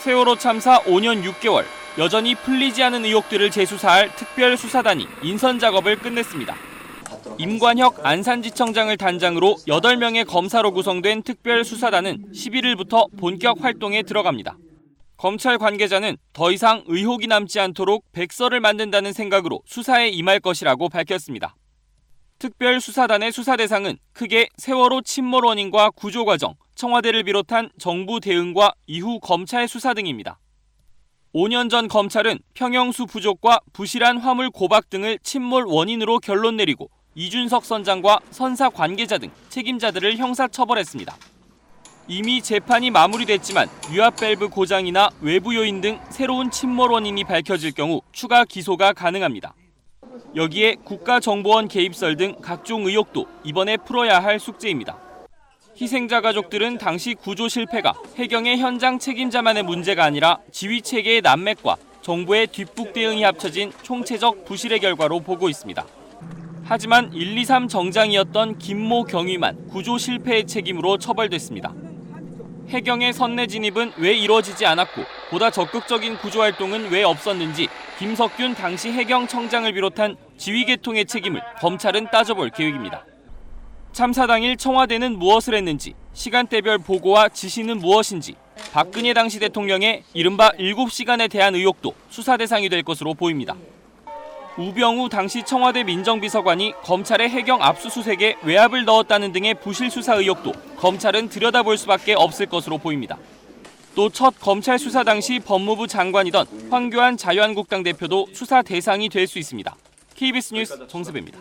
세월호 참사 5년 6개월, 여전히 풀리지 않은 의혹들을 재수사할 특별수사단이 인선 작업을 끝냈습니다. 임관혁 안산지청장을 단장으로 8명의 검사로 구성된 특별수사단은 11일부터 본격 활동에 들어갑니다. 검찰 관계자는 더 이상 의혹이 남지 않도록 백서를 만든다는 생각으로 수사에 임할 것이라고 밝혔습니다. 특별수사단의 수사 대상은 크게 세월호 침몰 원인과 구조 과정, 청와대를 비롯한 정부 대응과 이후 검찰 수사 등입니다. 5년 전 검찰은 평형수 부족과 부실한 화물 고박 등을 침몰 원인으로 결론 내리고 이준석 선장과 선사 관계자 등 책임자들을 형사처벌했습니다. 이미 재판이 마무리됐지만 유압 밸브 고장이나 외부 요인 등 새로운 침몰 원인이 밝혀질 경우 추가 기소가 가능합니다. 여기에 국가정보원 개입설 등 각종 의혹도 이번에 풀어야 할 숙제입니다. 희생자 가족들은 당시 구조 실패가 해경의 현장 책임자만의 문제가 아니라 지휘체계의 난맥과 정부의 뒷북 대응이 합쳐진 총체적 부실의 결과로 보고 있습니다. 하지만 123 정장이었던 김모 경위만 구조 실패의 책임으로 처벌됐습니다. 해경의 선내 진입은 왜 이루어지지 않았고 보다 적극적인 구조 활동은 왜 없었는지 김석균 당시 해경청장을 비롯한 지휘계통의 책임을 검찰은 따져볼 계획입니다. 참사 당일 청와대는 무엇을 했는지, 시간대별 보고와 지시는 무엇인지, 박근혜 당시 대통령의 이른바 7시간에 대한 의혹도 수사 대상이 될 것으로 보입니다. 우병우 당시 청와대 민정비서관이 검찰의 해경 압수수색에 외압을 넣었다는 등의 부실 수사 의혹도 검찰은 들여다볼 수밖에 없을 것으로 보입니다. 또 첫 검찰 수사 당시 법무부 장관이던 황교안 자유한국당 대표도 수사 대상이 될 수 있습니다. KBS 뉴스 정세배입니다.